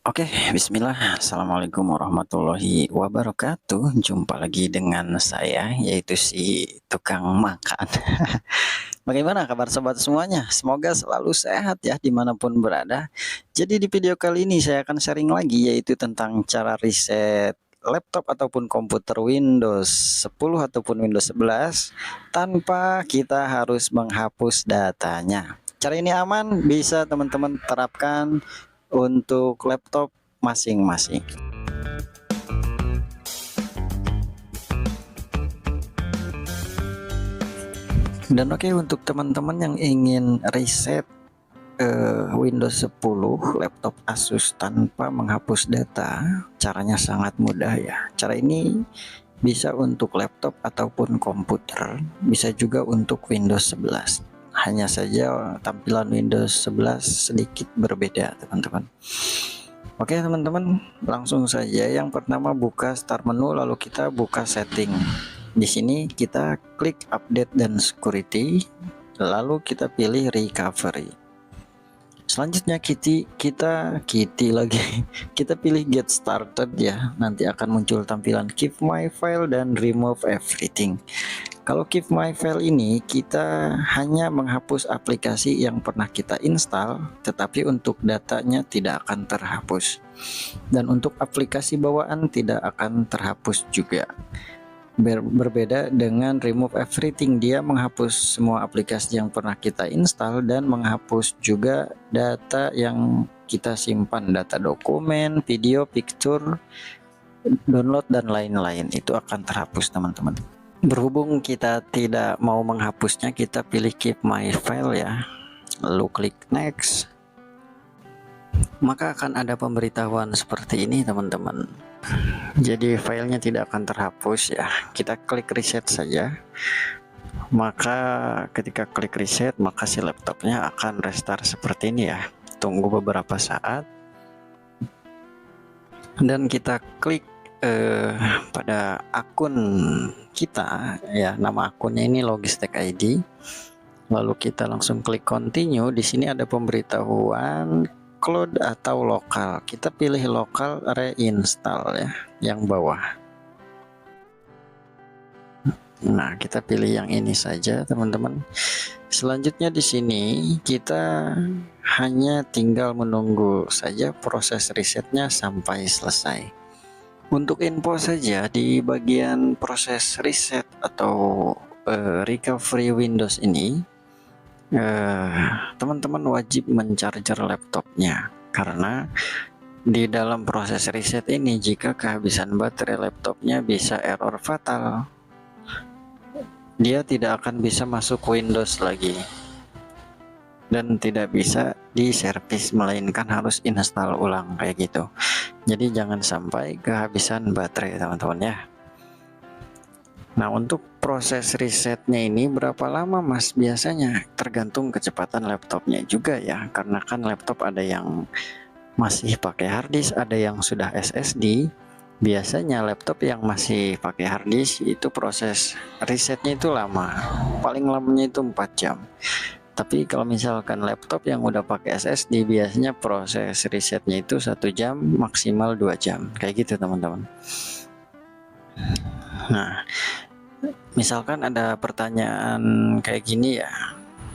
Oke, bismillah. Assalamualaikum warahmatullahi wabarakatuh. Jumpa lagi dengan saya, yaitu si tukang makan. Bagaimana kabar sobat semuanya? Semoga selalu sehat ya dimanapun berada. Jadi di video kali ini saya akan sharing lagi, yaitu tentang cara reset laptop ataupun komputer Windows 10 ataupun Windows 11 tanpa kita harus menghapus datanya. Cara ini aman, bisa teman-teman terapkan untuk laptop masing-masing. Dan oke, untuk teman-teman yang ingin reset Windows 10 laptop Asus tanpa menghapus data, caranya sangat mudah ya. Cara ini bisa untuk laptop ataupun komputer, bisa juga untuk Windows 11. Hanya saja tampilan Windows 11 sedikit berbeda, teman-teman. Oke teman-teman, langsung saja. Yang pertama buka start menu, lalu kita buka setting. Di sini kita klik update dan security, lalu kita pilih recovery. Selanjutnya kita pilih get started ya. Nanti akan muncul tampilan keep my file dan remove everything. Kalau keep my file ini kita hanya menghapus aplikasi yang pernah kita install, tetapi untuk datanya tidak akan terhapus. Dan untuk aplikasi bawaan tidak akan terhapus juga. Berbeda dengan remove everything, dia menghapus semua aplikasi yang pernah kita install dan menghapus juga data yang kita simpan, data dokumen, video, picture, download dan lain-lain, itu akan terhapus teman-teman. Berhubung kita tidak mau menghapusnya, kita pilih keep my file ya, lalu klik next. Maka akan ada pemberitahuan seperti ini teman-teman. Jadi filenya tidak akan terhapus ya. Kita klik reset saja. Maka ketika klik reset, maka si laptopnya akan restart seperti ini ya. Tunggu beberapa saat. Dan kita klik pada akun kita ya, nama akunnya ini Logistek ID. Lalu kita langsung klik continue. Di sini ada pemberitahuan cloud atau lokal. Kita pilih lokal reinstall ya, yang bawah. Nah, kita pilih yang ini saja, teman-teman. Selanjutnya di sini kita hanya tinggal menunggu saja proses resetnya sampai selesai. Untuk info saja, di bagian proses reset atau recovery Windows ini, teman-teman wajib mencharger laptopnya, karena di dalam proses reset ini jika kehabisan baterai laptopnya bisa error fatal. Dia tidak akan bisa masuk Windows lagi dan tidak bisa diservis, melainkan harus install ulang kayak gitu. Jadi jangan sampai kehabisan baterai teman-teman ya. Nah, untuk proses resetnya ini berapa lama mas? Biasanya tergantung kecepatan laptopnya juga ya, karena kan laptop ada yang masih pakai harddisk, ada yang sudah SSD. Biasanya laptop yang masih pakai harddisk itu proses resetnya itu lama, paling lamanya itu 4 jam. Tapi kalau misalkan laptop yang udah pakai SSD, biasanya proses resetnya itu 1 jam maksimal 2 jam kayak gitu teman-teman. Nah, misalkan ada pertanyaan kayak gini ya,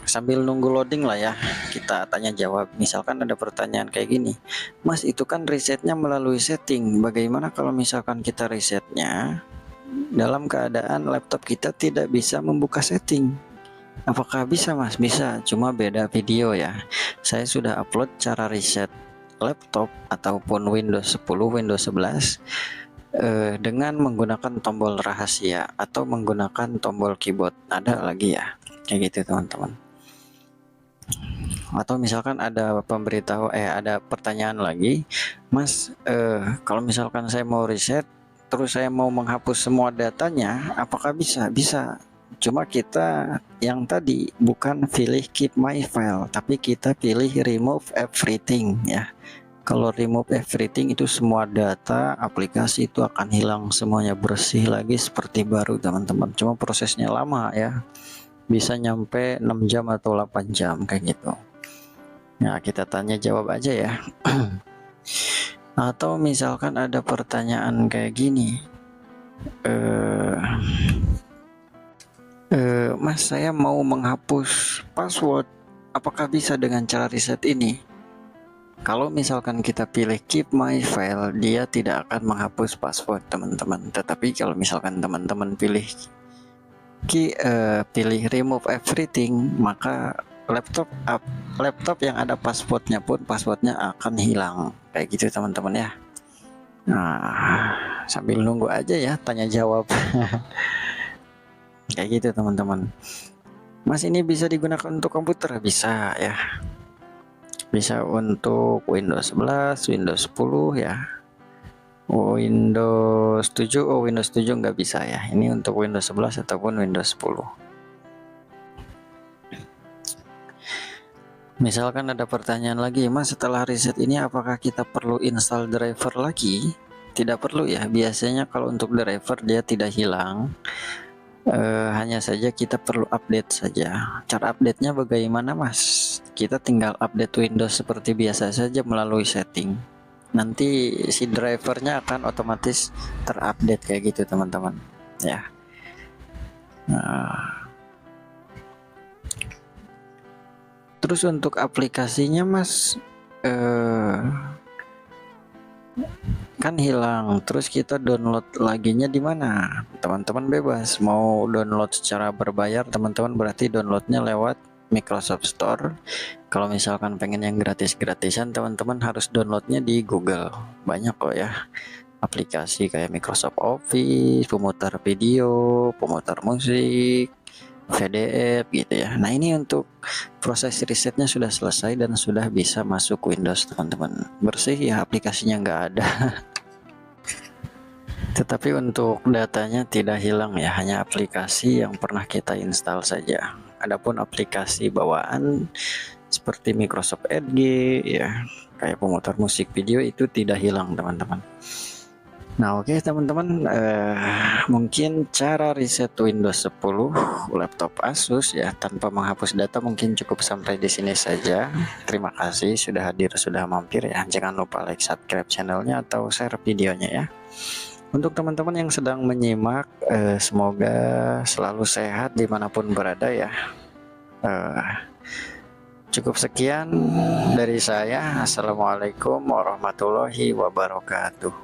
sambil nunggu loading lah ya, kita tanya jawab. Misalkan ada pertanyaan kayak gini, mas itu kan resetnya melalui setting, bagaimana kalau misalkan kita resetnya dalam keadaan laptop kita tidak bisa membuka setting? Apakah bisa mas? Bisa, cuma beda video ya. Saya sudah upload cara reset laptop ataupun Windows 10, Windows 11 dengan menggunakan tombol rahasia atau menggunakan tombol keyboard. Ada lagi ya kayak gitu teman-teman. Atau misalkan ada ada pertanyaan lagi, mas kalau misalkan saya mau reset terus saya mau menghapus semua datanya, apakah bisa? Bisa, cuma kita yang tadi bukan pilih keep my file, tapi kita pilih remove everything ya. Kalau remove everything itu semua data aplikasi itu akan hilang semuanya, bersih lagi seperti baru teman-teman. Cuma prosesnya lama ya, bisa nyampe 6 jam atau 8 jam kayak gitu. Nah, kita tanya jawab aja ya. Atau misalkan ada pertanyaan kayak gini, Mas, saya mau menghapus password, apakah bisa dengan cara reset ini? Kalau misalkan kita pilih keep my file, dia tidak akan menghapus password teman-teman. Tetapi kalau misalkan teman-teman pilih remove everything, maka laptop yang ada passwordnya pun passwordnya akan hilang. Kayak gitu teman-teman ya. Nah, sambil nunggu aja ya tanya jawab. Kayak gitu teman-teman. Mas, ini bisa digunakan untuk komputer? Bisa ya. Bisa untuk Windows 11, Windows 10 ya. Windows 7, Windows 7 nggak bisa ya. Ini untuk Windows 11 ataupun Windows 10. Misalkan ada pertanyaan lagi, Mas, setelah reset ini apakah kita perlu install driver lagi? Tidak perlu ya. Biasanya kalau untuk driver dia tidak hilang. Hanya saja kita perlu update saja. Cara update-nya bagaimana, Mas? Kita tinggal update Windows seperti biasa saja melalui setting. Nanti si drivernya akan otomatis terupdate kayak gitu teman-teman ya. Nah, terus untuk aplikasinya Mas, kan hilang, terus kita download laginya di mana? Teman-teman bebas mau download secara berbayar, teman-teman berarti downloadnya lewat Microsoft Store. Kalau misalkan pengen yang gratis-gratisan, teman-teman harus downloadnya di Google. Banyak kok ya aplikasi kayak Microsoft Office, pemutar video, pemutar musik, VDF gitu ya. Nah, ini untuk proses risetnya sudah selesai dan sudah bisa masuk Windows teman-teman. Bersih ya, aplikasinya nggak ada. Tetapi untuk datanya tidak hilang ya, hanya aplikasi yang pernah kita install saja. Adapun aplikasi bawaan seperti Microsoft Edge ya, kayak pemutar musik video itu tidak hilang teman-teman. Nah, oke teman-teman, mungkin cara reset Windows 10 laptop Asus ya tanpa menghapus data mungkin cukup sampai di sini saja. Terima kasih sudah hadir, sudah mampir ya. Jangan lupa like, subscribe channelnya atau share videonya ya. Untuk teman-teman yang sedang menyimak, semoga selalu sehat dimanapun berada ya. Cukup sekian dari saya. Assalamualaikum warahmatullahi wabarakatuh.